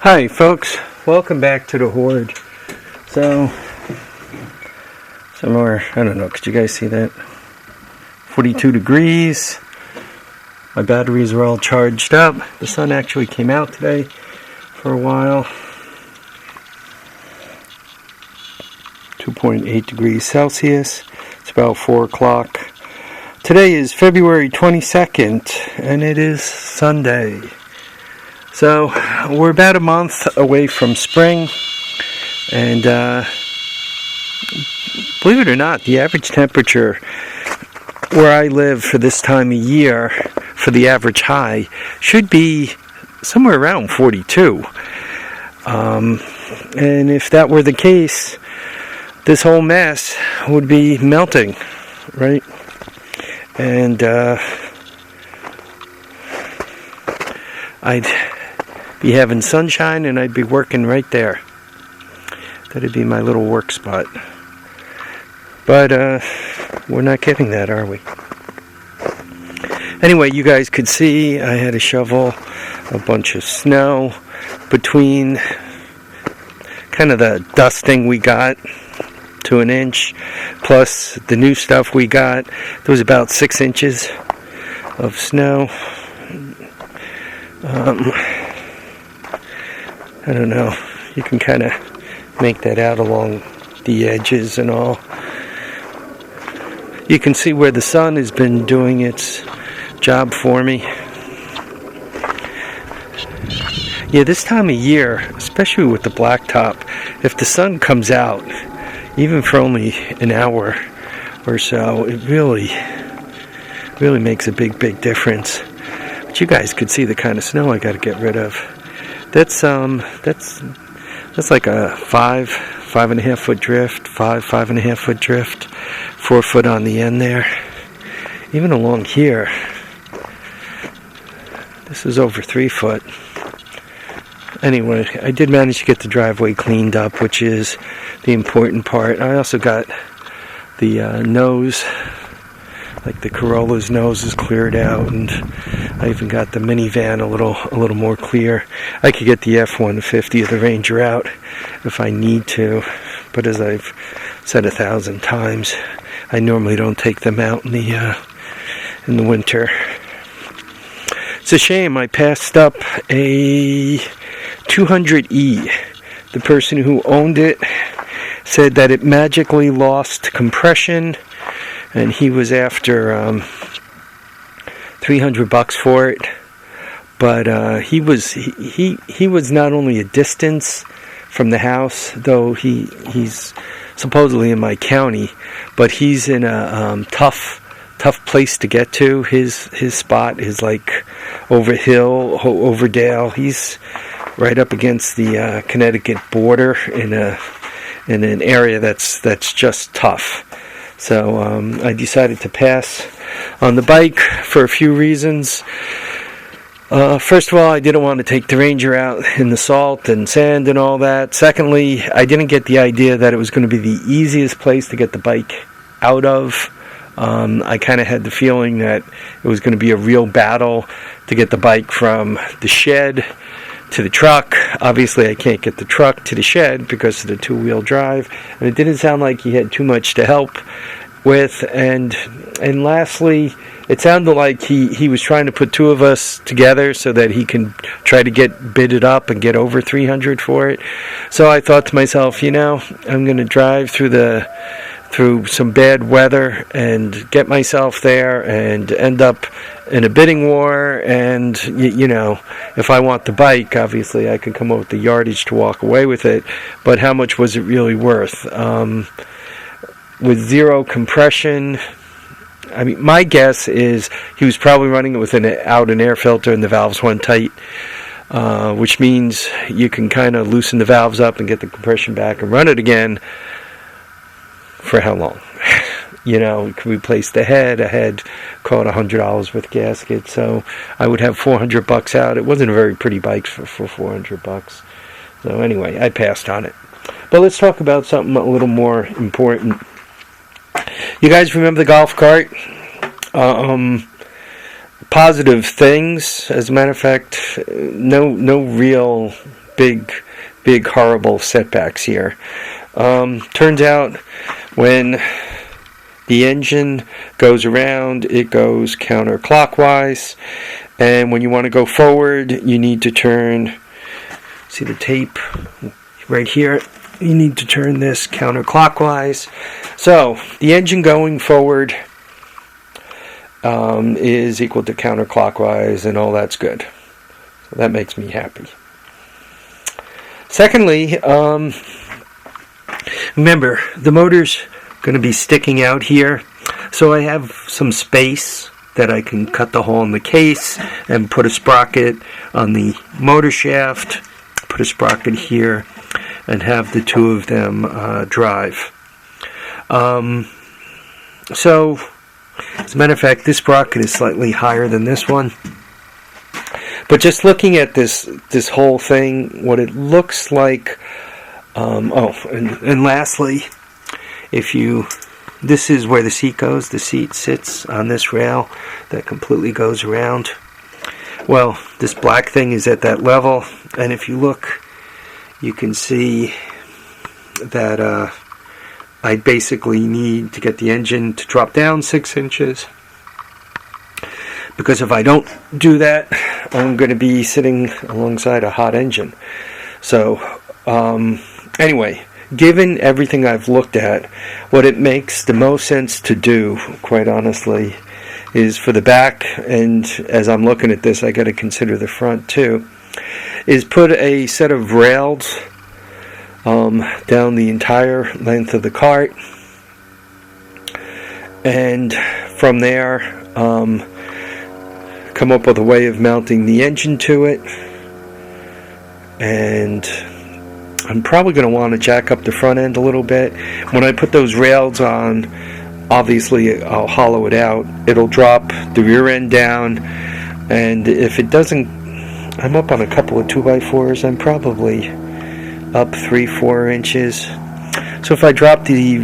Hi folks, welcome back to the Horde. So, somewhere, I don't know, could you guys see that? 42 degrees. My batteries are all charged up. The sun actually came out today for a while. 2.8 degrees Celsius. It's about 4 o'clock. Today is February 22nd, and it is Sunday. So, we're about a month away from spring, and believe it or not, the average temperature where I live for this time of year, for the average high, should be somewhere around 42. And if that were the case, this whole mess would be melting, right? And I'd be having sunshine and I'd be working right there. That'd be my little work spot. But we're not getting that, are we? Anyway, you guys could see I had to shovel a bunch of snow between kind of the dusting we got to an inch plus the new stuff we got. There was about 6 inches of snow. I don't know, you can kind of make that out along the edges and all. You can see where the sun has been doing its job for me. Yeah, this time of year, especially with the blacktop, if the sun comes out, even for only an hour or so, it really makes a big difference. But you guys could see the kind of snow I got to get rid of. That's like a 5.5 foot drift, 5.5 foot drift, 4 foot on the end there. Even along here, this is over 3 foot. Anyway, I did manage to get the driveway cleaned up, which is the important part. I also got the nose, like the Corolla's nose, is cleared out, and I even got the minivan a little more clear. I could get the F-150 of the Ranger out if I need to, but as I've said 1,000 times, I normally don't take them out in the winter. It's a shame I passed up a 200E. The person who owned it said that it magically lost compression, and he was after $300 for it. But he was not only a distance from the house, though he's supposedly in my county, but he's in a tough place to get to. His spot is like over hill, over dale. He's right up against the Connecticut border in an area that's just tough. So I decided to pass on the bike for a few reasons. First of all, I didn't want to take the Ranger out in the salt and sand and all that. Secondly, I didn't get the idea that it was going to be the easiest place to get the bike out of. I kind of had the feeling that it was going to be a real battle to get the bike from the shed to the truck. Obviously, I can't get the truck to the shed because of the two-wheel drive, and it didn't sound like he had too much to help with. And lastly, it sounded like he was trying to put two of us together so that he can try to get bidded up and get over 300 for it. So I thought to myself, I'm going to drive through some bad weather and get myself there and end up in a bidding war. And if I want the bike, obviously I could come up with the yardage to walk away with it, but how much was it really worth? With zero compression, I mean, my guess is he was probably running it with an air filter and the valves went tight, which means you can kind of loosen the valves up and get the compression back and run it again. For how long? You can replace the head. A head called $100 with gasket, so I would have $400 out. It wasn't a very pretty bike for $400. So anyway, I passed on it. But let's talk about something a little more important. You guys remember the golf cart? Positive things. As a matter of fact, no real big horrible setbacks here. Turns out when the engine goes around, it goes counterclockwise, and when you want to go forward, you need to turn, see the tape right here, you need to turn this counterclockwise. So the engine going forward is equal to counterclockwise, and all that's good. So that makes me happy. Secondly, remember, the motor's going to be sticking out here, so I have some space that I can cut the hole in the case and put a sprocket on the motor shaft, put a sprocket here, and have the two of them drive. So, as a matter of fact, this sprocket is slightly higher than this one. But just looking at this whole thing, what it looks like, and lastly, this is where the seat goes. The seat sits on this rail that completely goes around. Well, this black thing is at that level, and if you look, you can see that I basically need to get the engine to drop down 6 inches, because if I don't do that, I'm going to be sitting alongside a hot engine. So anyway, given everything I've looked at, what it makes the most sense to do, quite honestly, is for the back, and as I'm looking at this, I got to consider the front too, is put a set of rails down the entire length of the cart, and from there come up with a way of mounting the engine to it. And I'm probably going to want to jack up the front end a little bit. When I put those rails on, obviously I'll hollow it out. It'll drop the rear end down, and if it doesn't, I'm up on a couple of 2x4s. I'm probably up 3-4 inches. So if I drop the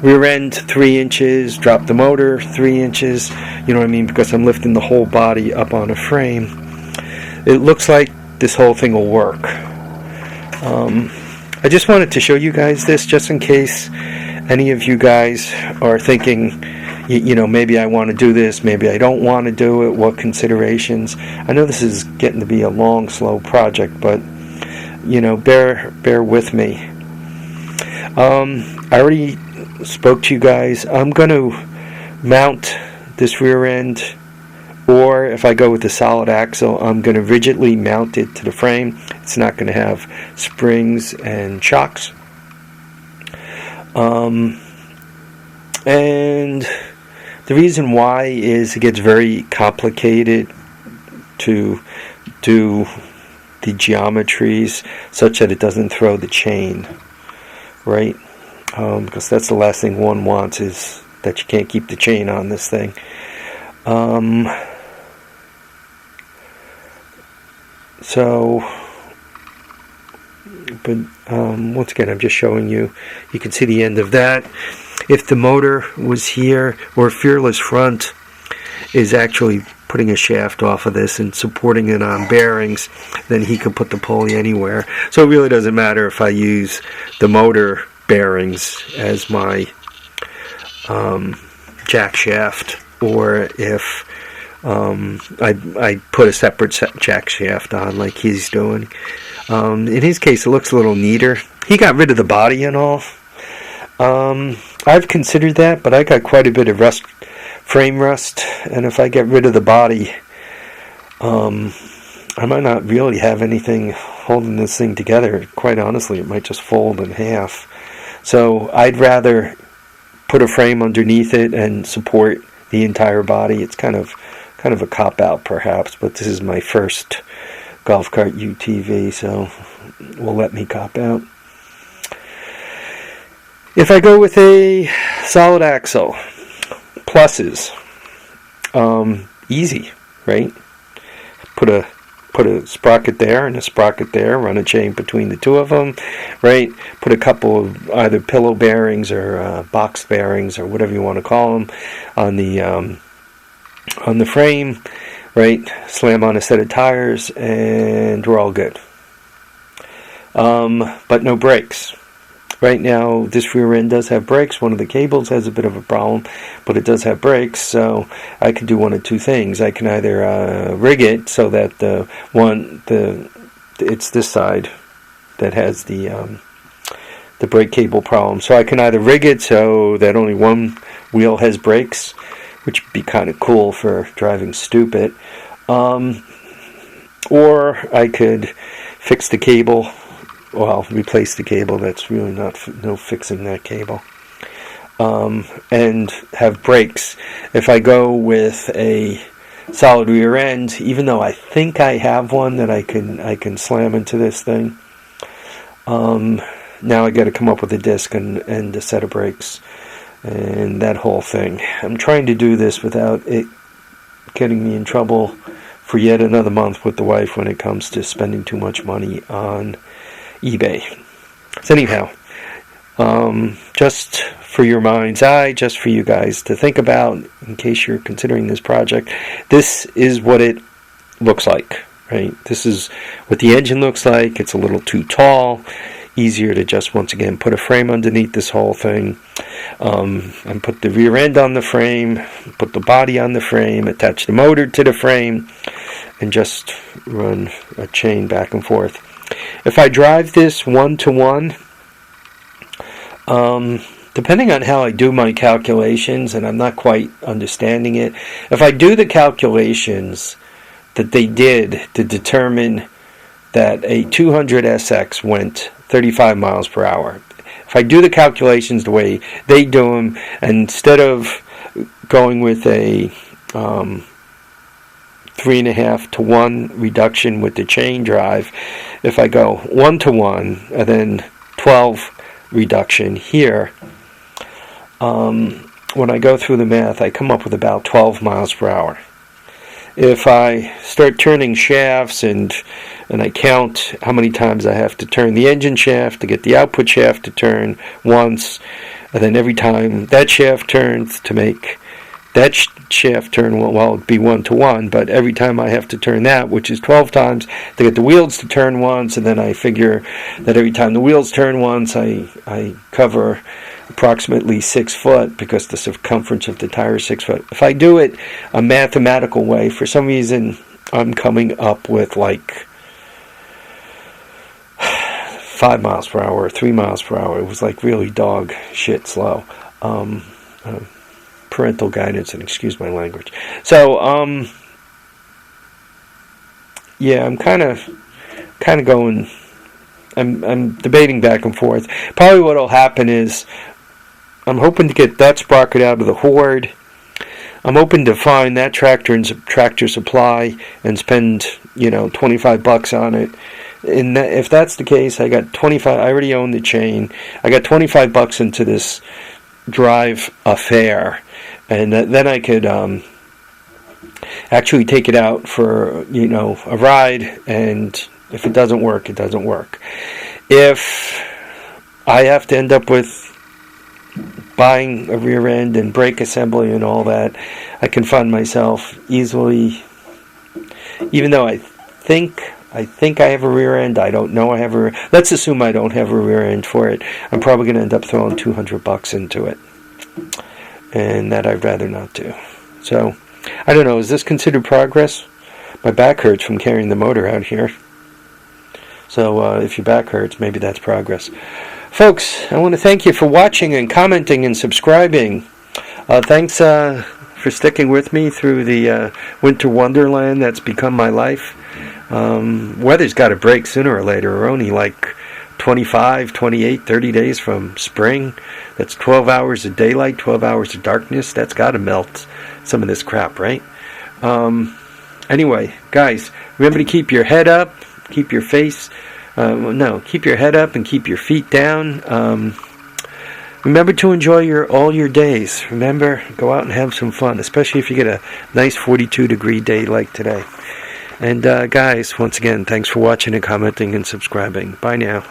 rear end 3 inches, drop the motor 3 inches, you know what I mean, because I'm lifting the whole body up on a frame, it looks like this whole thing will work. I just wanted to show you guys this, just in case any of you guys are thinking, you know, maybe I want to do this, maybe I don't want to do it, what considerations. I know this is getting to be a long, slow project, but, you know, bear with me. I already spoke to you guys. I'm going to mount this rear end, or if I go with the solid axle, I'm going to rigidly mount it to the frame. It's not going to have springs and shocks. And the reason why is it gets very complicated to do the geometries such that it doesn't throw the chain, right? Because that's the last thing one wants, is that you can't keep the chain on this thing. Once again, I'm just showing you. You can see the end of that. If the motor was here, or Fearless Front is actually putting a shaft off of this and supporting it on bearings, then he could put the pulley anywhere. So it really doesn't matter if I use the motor bearings as my jack shaft, or if I put a separate jack shaft on like he's doing. In his case, it looks a little neater. He got rid of the body and all. I've considered that, but I got quite a bit of frame rust, and if I get rid of the body, I might not really have anything holding this thing together. Quite honestly, it might just fold in half. So I'd rather put a frame underneath it and support the entire body. It's kind of a cop-out perhaps, but this is my first golf cart UTV, so will let me cop out. If I go with a solid axle, pluses, easy, right? Put a sprocket there and a sprocket there, run a chain between the two of them, right? Put a couple of either pillow bearings or box bearings or whatever you want to call them on the frame, right? Slam on a set of tires, and we're all good. but no brakes. Right now, this rear end does have brakes. One of the cables has a bit of a problem, but it does have brakes, so I can do one of two things. I can either rig it so that it's this side that has the brake cable problem. So I can either rig it so that only one wheel has brakes, which would be kind of cool for driving stupid, or I could fix the cable. Well, replace the cable. That's really no fixing that cable. And have brakes. If I go with a solid rear end, even though I think I have one that I can slam into this thing, now I got to come up with a disc and a set of brakes and that whole thing. I'm trying to do this without it getting me in trouble for yet another month with the wife when it comes to spending too much money on eBay. So anyhow, just for your mind's eye, just for you guys to think about in case you're considering this project, this is what it looks like, right? This is what the engine looks like. It's a little too tall. Easier to just, once again, put a frame underneath this whole thing, and put the rear end on the frame, put the body on the frame, attach the motor to the frame, and just run a chain back and forth. If I drive this 1-to-1, depending on how I do my calculations, and I'm not quite understanding it, if I do the calculations that they did to determine that a 200SX went 35 miles per hour, if I do the calculations the way they do them, and instead of going with a 3.5-to-1 reduction with the chain drive, if I go 1-to-1 and then 12 reduction here, when I go through the math, I come up with about 12 miles per hour. If I start turning shafts and I count how many times I have to turn the engine shaft to get the output shaft to turn once, and then every time that shaft turns to make that shaft turn, well, it'd be 1-to-1, but every time I have to turn that, which is 12 times, to get the wheels to turn once, and then I figure that every time the wheels turn once, I cover approximately 6 foot because the circumference of the tire is 6 foot. If I do it a mathematical way, for some reason, I'm coming up with like 5 miles per hour, 3 miles per hour. It was like really dog shit slow. Parental guidance, and excuse my language. So, yeah, I'm kind of going. I'm debating back and forth. Probably what will happen is I'm hoping to get that sprocket out of the Horde. I'm hoping to find that Tractor and Tractor Supply and spend $25 on it. And if that's the case, I got 25. I already own the chain. I got $25 into this drive affair. And then I could actually take it out for a ride, and if it doesn't work, it doesn't work. If I have to end up with buying a rear end and brake assembly and all that, I can fund myself easily. Even though I think I have a rear end, I don't know I have a. Let's assume I don't have a rear end for it. I'm probably going to end up throwing $200 into it. And that I'd rather not do. So, I don't know, is this considered progress? My back hurts from carrying the motor out here. So, if your back hurts, maybe that's progress. Folks, I want to thank you for watching and commenting and subscribing. Thanks for sticking with me through the winter wonderland that's become my life. Weather's got to break sooner or later. We're only like 25, 28, 30 days from spring. That's 12 hours of daylight, 12 hours of darkness. That's got to melt some of this crap, right? Anyway, guys, remember to keep your head up, keep your face, keep your head up and keep your feet down. Remember to enjoy all your days. Remember, go out and have some fun, especially if you get a nice 42-degree day like today. And guys, once again, thanks for watching and commenting and subscribing. Bye now.